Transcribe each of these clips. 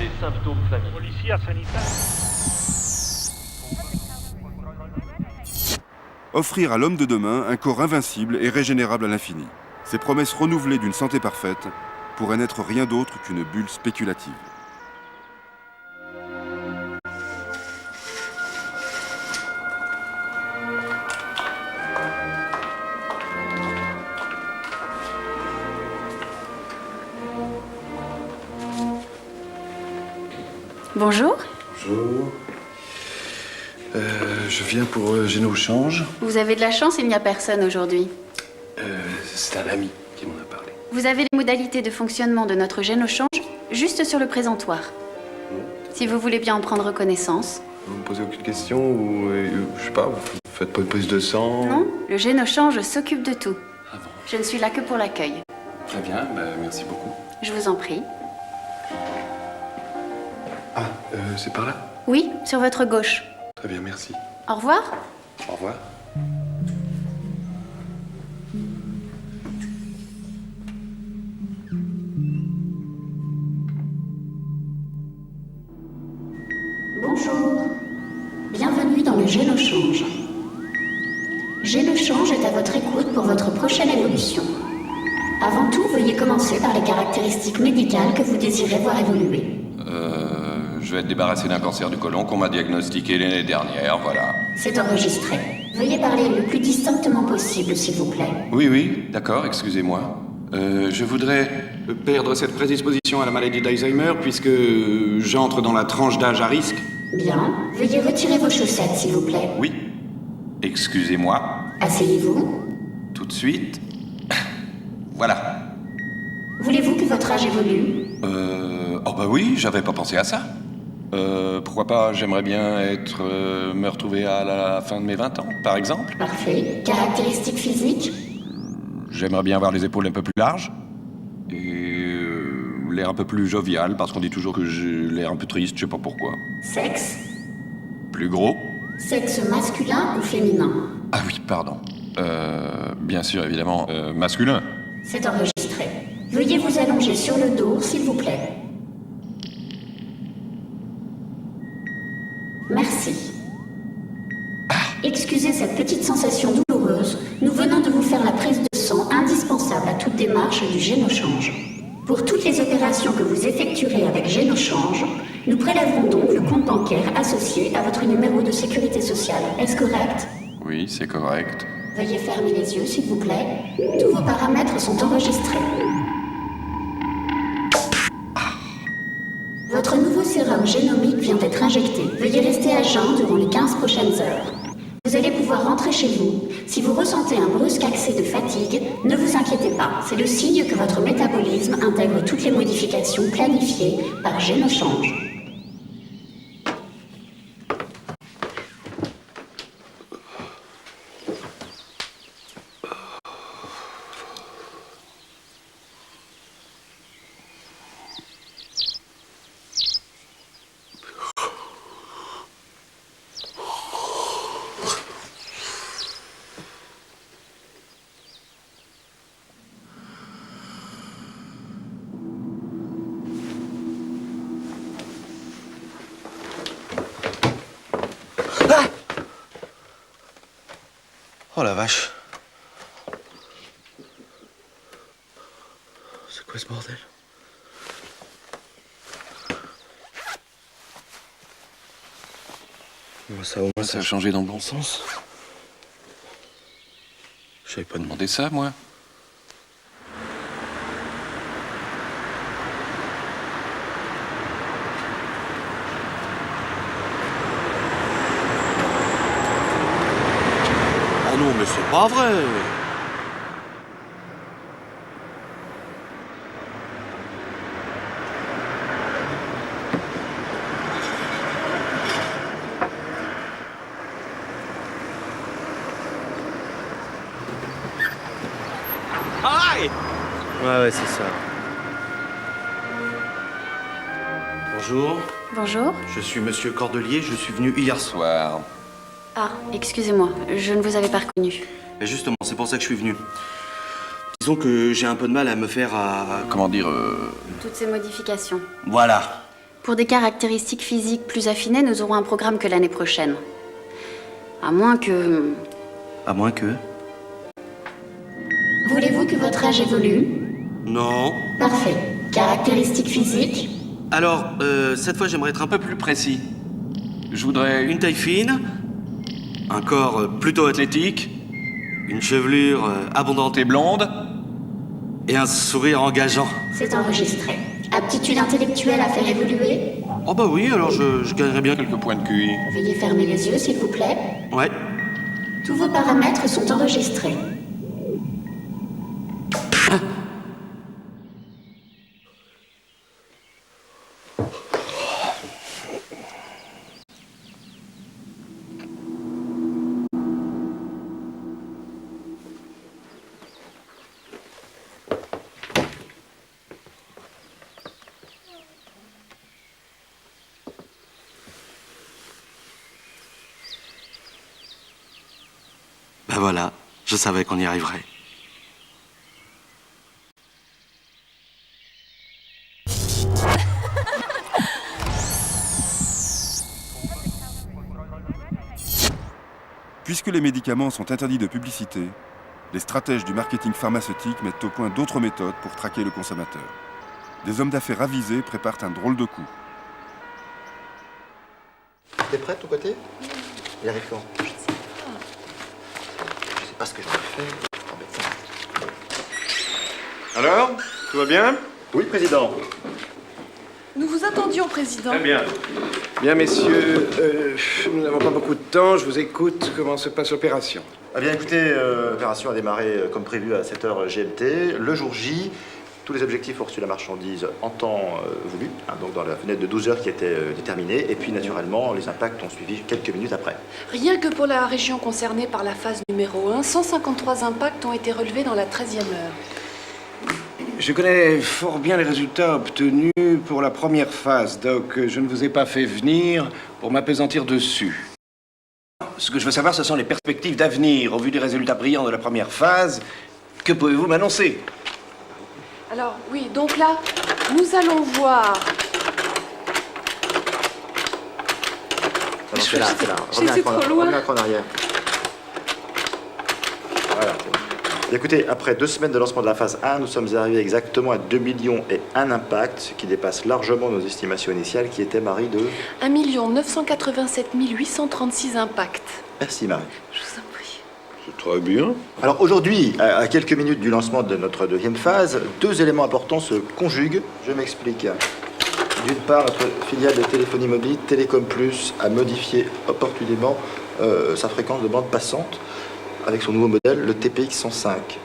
des symptômes familiers. Polizia sanitaria. Offrir à l'homme de demain un corps invincible et régénérable à l'infini. Ces promesses renouvelées d'une santé parfaite pourraient n'être rien d'autre qu'une bulle spéculative. Bonjour. Bonjour. Je viens pour Génochange. Vous avez de la chance, il n'y a personne aujourd'hui. C'est un ami qui m'en a parlé. Vous avez les modalités de fonctionnement de notre Génochange juste sur le présentoir. Si vous voulez bien en prendre connaissance. Vous me posez aucune question ou je sais pas, vous faites pas une prise de sang? Non, le Génochange s'occupe de tout. Ah bon. Je ne suis là que pour l'accueil. Très bien, merci beaucoup. Je vous en prie. Ah, c'est par là? Oui, sur votre gauche. Très bien, merci. Au revoir. Au revoir. Bonjour. Bienvenue dans le Génochange. Génochange est à votre écoute pour votre prochaine évolution. Avant tout, veuillez commencer par les caractéristiques médicales que vous désirez voir évoluer. Je vais être débarrassé d'un cancer du côlon qu'on m'a diagnostiqué l'année dernière, voilà. C'est enregistré. Veuillez parler le plus distinctement possible, s'il vous plaît. Oui, d'accord, excusez-moi. Je voudrais perdre cette prédisposition à la maladie d'Alzheimer puisque j'entre dans la tranche d'âge à risque. Bien. Veuillez retirer vos chaussettes, s'il vous plaît. Oui. Excusez-moi. Asseyez-vous. Tout de suite. Voilà. Voulez-vous que votre âge évolue? Oh bah oui, j'avais pas pensé à ça. Pourquoi pas, j'aimerais bien me retrouver à la fin de mes 20 ans, par exemple. Parfait. Caractéristiques physiques? J'aimerais bien avoir les épaules un peu plus larges. Et l'air un peu plus jovial, parce qu'on dit toujours que j'ai l'air un peu triste, je sais pas pourquoi. Sexe? Plus gros? Sexe masculin ou féminin? Ah oui, pardon. Bien sûr, évidemment, masculin. C'est enregistré. Veuillez vous allonger sur le dos, s'il vous plaît. Merci. Excusez cette petite sensation douloureuse, nous venons de vous faire la prise de sang indispensable à toute démarche du Génochange. Pour toutes les opérations que vous effectuerez avec Génochange, nous prélèverons donc le compte bancaire associé à votre numéro de sécurité sociale. Est-ce correct? Oui, c'est correct. Veuillez fermer les yeux, s'il vous plaît. Tous vos paramètres sont enregistrés. Votre nouveau sérum génomique vient d'être injecté. Veuillez rester à jeun durant les 15 prochaines heures. Vous allez pouvoir rentrer chez vous. Si vous ressentez un brusque accès de fatigue, ne vous inquiétez pas. C'est le signe que votre métabolisme intègre toutes les modifications planifiées par Génochange. Oh la vache. C'est quoi ce bordel? Ça au moins Ça a changé dans le bon sens. Je savais pas demander. Demandez ça, moi. Oh non mais c'est pas vrai. Aïe! Ouais c'est ça. Bonjour, Bonjour. je suis monsieur Cordelier, je suis venu hier soir. Soir. Ah, excusez-moi, je ne vous avais pas reconnu. Et justement, c'est pour ça que je suis venu. Disons que j'ai un peu de mal à me faire à... Comment dire, Toutes ces modifications. Voilà. Pour des caractéristiques physiques plus affinées, nous aurons un programme que l'année prochaine. À moins que... À moins que... Voulez-vous que votre âge évolue? Non. Parfait. Caractéristiques physiques? Alors, cette fois, j'aimerais être un peu plus précis. Je voudrais une taille fine, un corps plutôt athlétique, une chevelure abondante et blonde, et un sourire engageant. C'est enregistré. Aptitude intellectuelle à faire évoluer? Oh bah oui, alors je gagnerais bien quelques points de QI. Veuillez fermer les yeux, s'il vous plaît. Ouais. Tous vos paramètres sont enregistrés. Ben voilà, je savais qu'on y arriverait. Puisque les médicaments sont interdits de publicité, les stratèges du marketing pharmaceutique mettent au point d'autres méthodes pour traquer le consommateur. Des hommes d'affaires avisés préparent un drôle de coup. T'es prêt de ton côté? Il arrive quand? Je sais pas ce que j'en ai fait. Alors, tout va bien? Oui, président. Nous vous attendions, Président. Très bien. Bien, messieurs, nous n'avons pas beaucoup de temps. Je vous écoute. Comment se passe l'opération? Eh bien, écoutez, l'opération a démarré comme prévu à 7h GMT. Le jour J, tous les objectifs ont reçu la marchandise en temps voulu, hein, donc dans la fenêtre de 12 heures qui était déterminée. Et puis, naturellement, les impacts ont suivi quelques minutes après. Rien que pour la région concernée par la phase numéro 1, 153 impacts ont été relevés dans la 13e heure. Je connais fort bien les résultats obtenus pour la première phase, Doc. Je ne vous ai pas fait venir pour m'appesantir dessus. Ce que je veux savoir, ce sont les perspectives d'avenir. Au vu des résultats brillants de la première phase, que pouvez-vous m'annoncer? Alors, oui, donc là, nous allons voir... C'est là, c'est là. J'étais trop loin. Reviens un cran en arrière. Voilà. Écoutez, après 2 semaines de lancement de la phase 1, nous sommes arrivés exactement à 2 millions et 1 impact, ce qui dépasse largement nos estimations initiales qui étaient, Marie, de... 1 987 836 impacts. Merci, Marie. Je vous en prie. C'est très bien. Alors aujourd'hui, à quelques minutes du lancement de notre 2e phase, 2 éléments importants se conjuguent. Je m'explique. D'une part, notre filiale de téléphonie mobile, Télécom Plus, a modifié opportunément sa fréquence de bande passante avec son nouveau modèle, le TPX 105.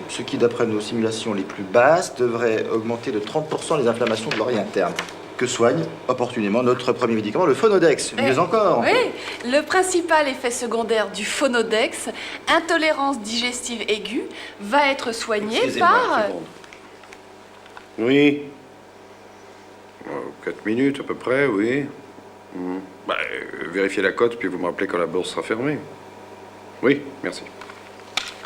Ce qui, d'après nos simulations les plus basses, devrait augmenter de 30% les inflammations de l'oreille interne. Que soigne opportunément notre premier médicament, le Phonodex. Mieux encore. Oui, le principal effet secondaire du Phonodex, intolérance digestive aiguë, va être soigné par... Oui. 4 minutes à peu près, oui. Vérifiez la cote, puis vous me rappelez quand la bourse sera fermée. Oui, merci.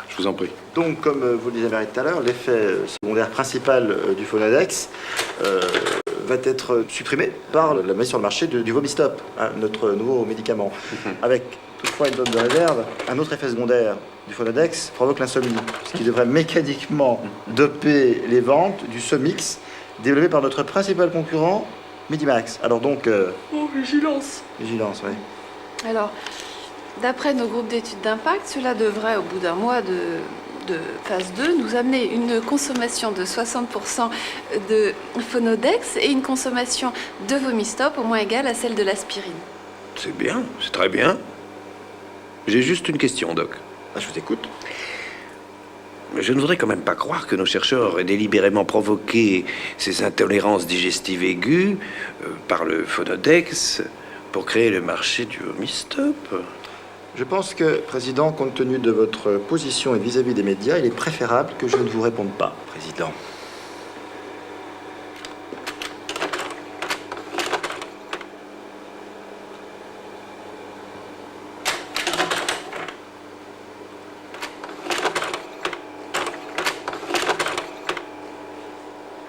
Je vous en prie. Donc, comme vous le disiez Marie tout à l'heure, l'effet secondaire principal du Phonodex va être supprimé par la mise sur le marché du Vomistop, hein, notre nouveau médicament. Avec toutefois une note de réserve, un autre effet secondaire du Phonodex provoque l'insomnie, ce qui devrait mécaniquement doper les ventes du Somix, développé par notre principal concurrent, Medimax. Alors donc... Oh, vigilance. Vigilance, oui. Alors, d'après nos groupes d'études d'impact, cela devrait, au bout d'un mois de phase 2, nous amener une consommation de 60% de Phonodex et une consommation de Vomistop au moins égale à celle de l'aspirine. C'est bien, c'est très bien. J'ai juste une question, Doc. Ah, je vous écoute. Je ne voudrais quand même pas croire que nos chercheurs aient délibérément provoqué ces intolérances digestives aiguës par le Phonodex pour créer le marché du Vomistop. Je pense que, Président, compte tenu de votre position et vis-à-vis des médias, il est préférable que je ne vous réponde pas, Président.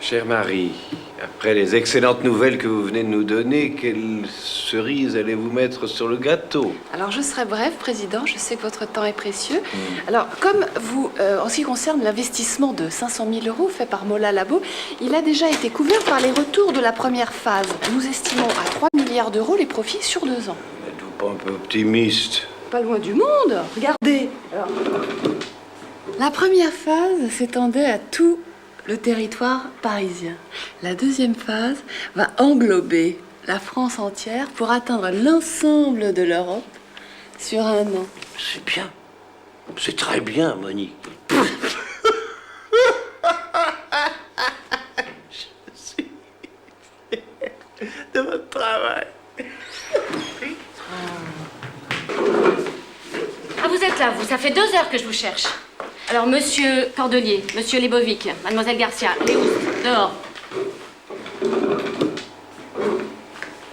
Chère Marie, après les excellentes nouvelles que vous venez de nous donner, quelle cerise allez-vous mettre sur le gâteau? Alors, je serai bref, Président. Je sais que votre temps est précieux. Alors, comme vous, en ce qui concerne l'investissement de 500 000 € fait par Mola Labo, il a déjà été couvert par les retours de la première phase. Nous estimons à 3 milliards d'euros les profits sur 2 ans. N'êtes-vous pas un peu optimiste? Pas loin du monde. Regardez. Alors, la première phase s'étendait à tout le territoire parisien. La deuxième phase va englober la France entière pour atteindre l'ensemble de l'Europe sur 1 an. C'est bien. C'est très bien, Monique. Je suis de votre travail. Ah, vous êtes là, vous. Ça fait 2 heures que je vous cherche. Alors, monsieur Cordelier, monsieur Lebovic, mademoiselle Garcia, Léo, dehors.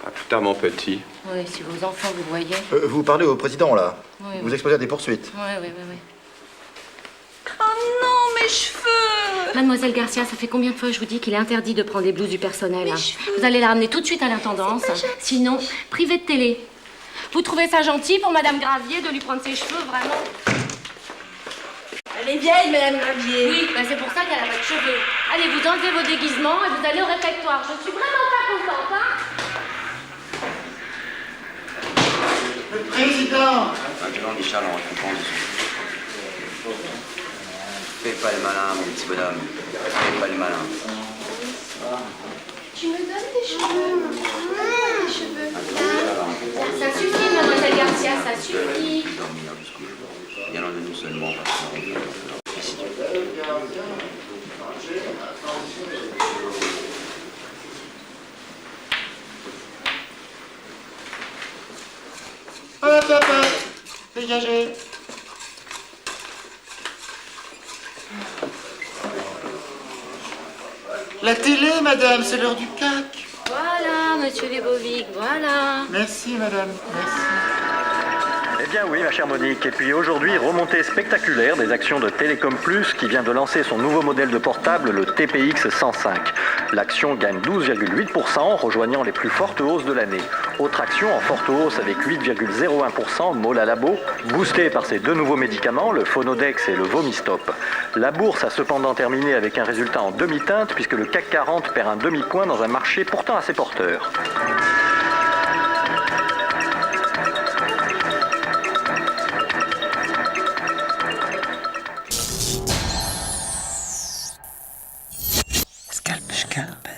Ah, putain, mon petit. Oui, si vos enfants vous voyaient. Vous parlez au président, là. Oui, Vous oui. exposez à des poursuites. Oui. Oh non, mes cheveux! Mademoiselle Garcia, ça fait combien de fois je vous dis qu'il est interdit de prendre des blouses du personnel, hein? Vous allez la ramener tout de suite à l'intendance. Sinon, privé de télé. Vous trouvez ça gentil pour Madame Gravier de lui prendre ses cheveux, vraiment? Elle est vieille, Madame Gravier. Oui, bah c'est pour ça qu'elle a pas de cheveux. Allez, vous enlevez vos déguisements et vous allez au réfectoire. Je suis vraiment pas contente, hein? Le président! Maintenant, les chalons, je comprends. Fais pas le malin, mon petit bonhomme. Fais pas le malin. Tu me donnes tes cheveux. Tes cheveux. Ça suffit, Mademoiselle Garcia, ça suffit. Dormir jusqu'au jour. Bien loin de nous seulement, parce qu'on Hop, hop, hop! Dégagez! La télé, madame, c'est l'heure du CAC. Voilà, monsieur Lebovic, voilà. Merci, madame. Merci. Eh bien oui, ma chère Monique. Et puis aujourd'hui, remontée spectaculaire des actions de Télécom Plus qui vient de lancer son nouveau modèle de portable, le TPX 105. L'action gagne 12,8%, rejoignant les plus fortes hausses de l'année. Autre action en forte hausse avec 8,01%, Mola Labo, boostée par ses 2 nouveaux médicaments, le Phonodex et le Vomistop. La bourse a cependant terminé avec un résultat en demi-teinte puisque le CAC 40 perd un demi-point dans un marché pourtant assez porteur. Scalp.